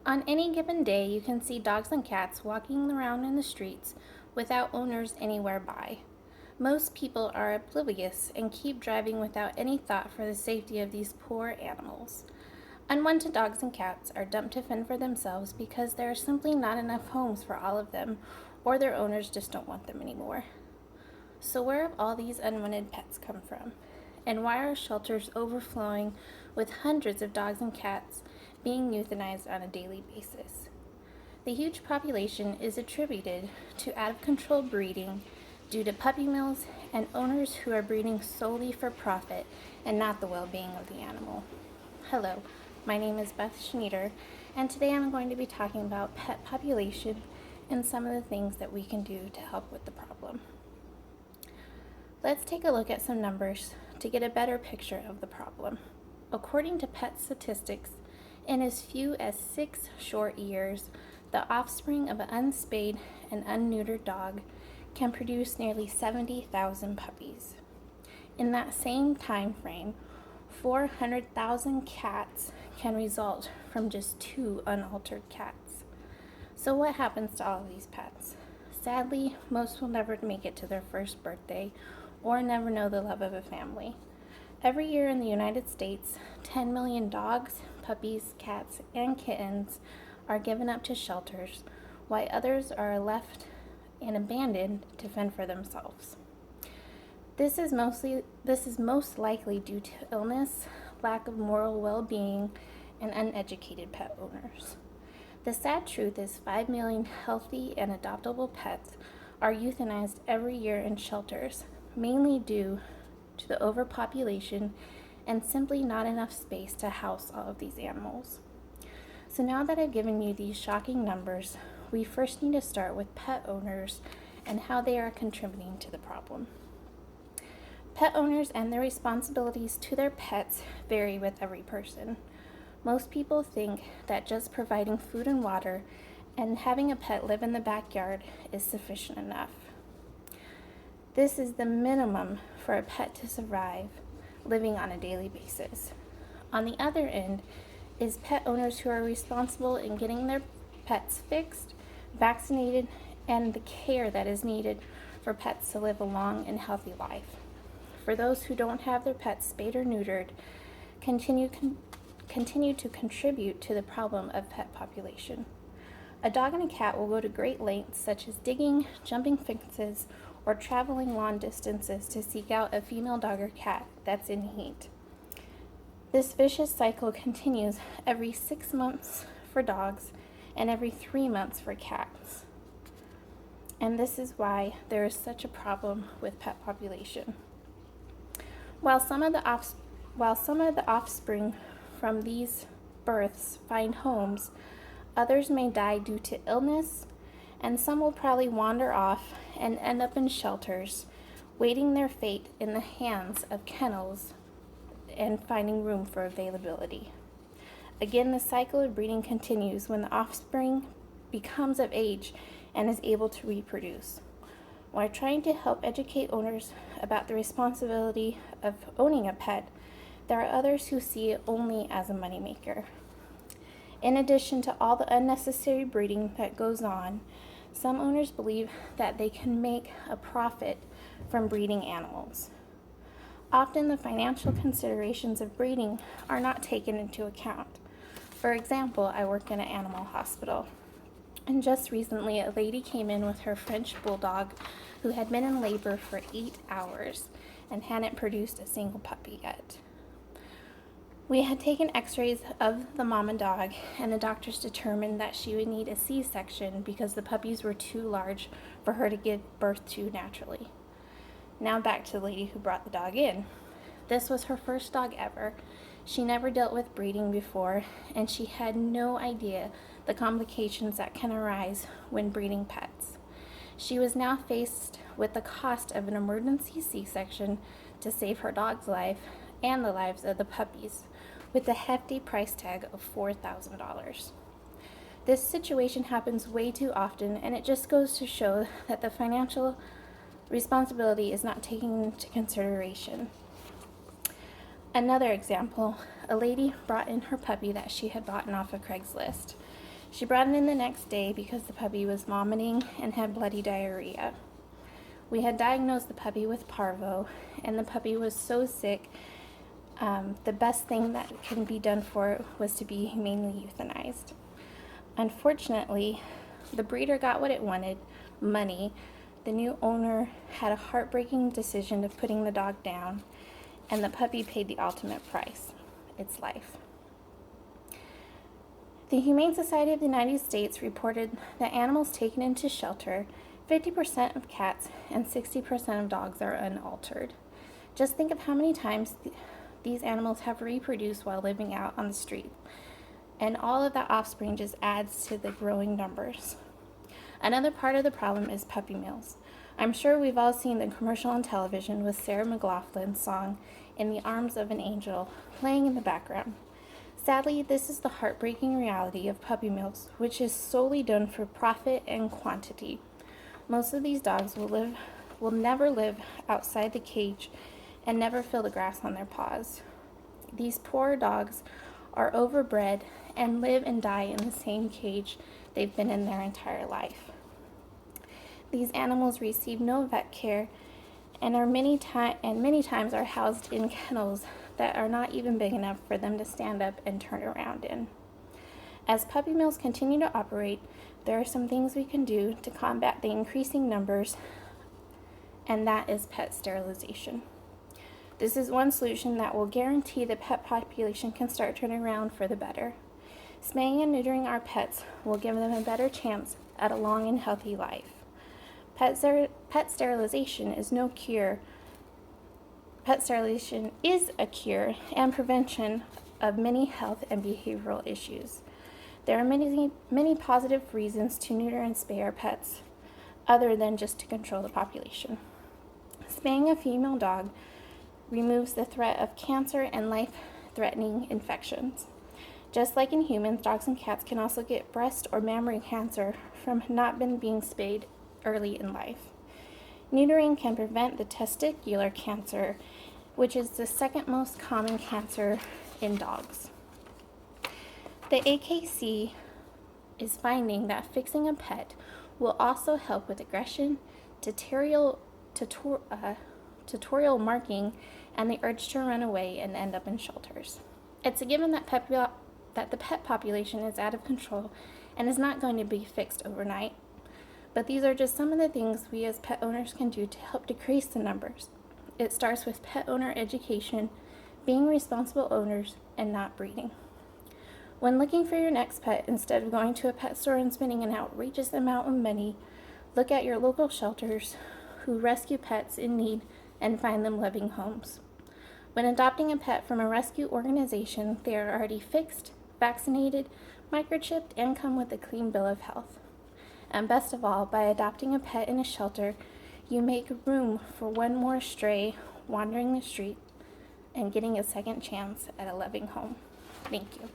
On any given day, you can see dogs and cats walking around in the streets without owners anywhere by. Most people are oblivious and keep driving without any thought for the safety of these poor animals. Unwanted dogs and cats are dumped to fend for themselves because there are simply not enough homes for all of them, or their owners just don't want them anymore. So, where have all these unwanted pets come from? And why are shelters overflowing with hundreds of dogs and cats being euthanized on a daily basis? The huge population is attributed to out of control breeding due to puppy mills and owners who are breeding solely for profit and not the well being of the animal. Hello, my name is Beth Schneider, and today I'm going to be talking about pet population and some of the things that we can do to help with the problem. Let's take a look at some numbers to get a better picture of the problem. According to pet statistics, in as few as 6 short years, the offspring of an unspayed and unneutered dog can produce nearly 70,000 puppies. In that same time frame, 400,000 cats can result from just 2 unaltered cats. So what happens to all of these pets? Sadly, most will never make it to their first birthday or never know the love of a family. Every year in the United States, 10 million dogs, puppies, cats, and kittens are given up to shelters, while others are left and abandoned to fend for themselves. This is most likely due to illness, lack of moral well-being, and uneducated pet owners. The sad truth is 5 million healthy and adoptable pets are euthanized every year in shelters, mainly due to the overpopulation and simply not enough space to house all of these animals. So now that I've given you these shocking numbers, we first need to start with pet owners and how they are contributing to the problem. Pet owners and their responsibilities to their pets vary with every person. Most people think that just providing food and water and having a pet live in the backyard is sufficient enough. This is the minimum for a pet to survive living on a daily basis. On the other end is pet owners who are responsible in getting their pets fixed, vaccinated, and the care that is needed for pets to live a long and healthy life. For those who don't have their pets spayed or neutered, continue to contribute to the problem of pet population. A dog and a cat will go to great lengths such as digging, jumping fences, or traveling long distances to seek out a female dog or cat that's in heat. This vicious cycle continues every 6 months for dogs and every 3 months for cats. And this is why there is such a problem with pet population. While some of the offspring from these births find homes, others may die due to illness, and some will probably wander off and end up in shelters, waiting their fate in the hands of kennels and finding room for availability. Again, the cycle of breeding continues when the offspring becomes of age and is able to reproduce. While trying to help educate owners about the responsibility of owning a pet, there are others who see it only as a moneymaker. In addition to all the unnecessary breeding that goes on, some owners believe that they can make a profit from breeding animals. Often the financial considerations of breeding are not taken into account. For example, I work in an animal hospital, and just recently a lady came in with her French bulldog who had been in labor for 8 hours and hadn't produced a single puppy yet. We had taken x-rays of the mama dog, and the doctors determined that she would need a C-section because the puppies were too large for her to give birth to naturally. Now back to the lady who brought the dog in. This was her first dog ever. She never dealt with breeding before, and she had no idea the complications that can arise when breeding pets. She was now faced with the cost of an emergency C-section to save her dog's life and the lives of the puppies, with a hefty price tag of $4,000. This situation happens way too often, and it just goes to show that the financial responsibility is not taken into consideration. Another example, a lady brought in her puppy that she had bought off of Craigslist. She brought it in the next day because the puppy was vomiting and had bloody diarrhea. We had diagnosed the puppy with parvo, and the puppy was so sick, the best thing that can be done for it was to be humanely euthanized. Unfortunately, the breeder got what it wanted, money. The new owner had a heartbreaking decision of putting the dog down, and the puppy paid the ultimate price, its life. The Humane Society of the United States reported that animals taken into shelter, 50% of cats and 60% of dogs are unaltered. Just think of how many times these animals have reproduced while living out on the street. And all of that offspring just adds to the growing numbers. Another part of the problem is puppy mills. I'm sure we've all seen the commercial on television with Sarah McLachlan's song, "In the Arms of an Angel," playing in the background. Sadly, this is the heartbreaking reality of puppy mills, which is solely done for profit and quantity. Most of these dogs will never live outside the cage and never feel the grass on their paws. These poor dogs are overbred and live and die in the same cage they've been in their entire life. These animals receive no vet care and many times are housed in kennels that are not even big enough for them to stand up and turn around in. As puppy mills continue to operate, there are some things we can do to combat the increasing numbers, and that is pet sterilization. This is one solution that will guarantee the pet population can start turning around for the better. Spaying and neutering our pets will give them a better chance at a long and healthy life. Pet sterilization is no cure. Pet sterilization is a cure and prevention of many health and behavioral issues. There are many positive reasons to neuter and spay our pets, other than just to control the population. Spaying a female dog removes the threat of cancer and life-threatening infections. Just like in humans, dogs and cats can also get breast or mammary cancer from not being spayed early in life. Neutering can prevent the testicular cancer, which is the second most common cancer in dogs. The AKC is finding that fixing a pet will also help with aggression, tutorial marking, and the urge to run away and end up in shelters. It's a given that the pet population is out of control and is not going to be fixed overnight. But these are just some of the things we as pet owners can do to help decrease the numbers. It starts with pet owner education, being responsible owners, and not breeding. When looking for your next pet, instead of going to a pet store and spending an outrageous amount of money, look at your local shelters who rescue pets in need and find them loving homes. When adopting a pet from a rescue organization, they are already fixed, vaccinated, microchipped, and come with a clean bill of health. And best of all, by adopting a pet in a shelter, you make room for one more stray wandering the street and getting a second chance at a loving home. Thank you.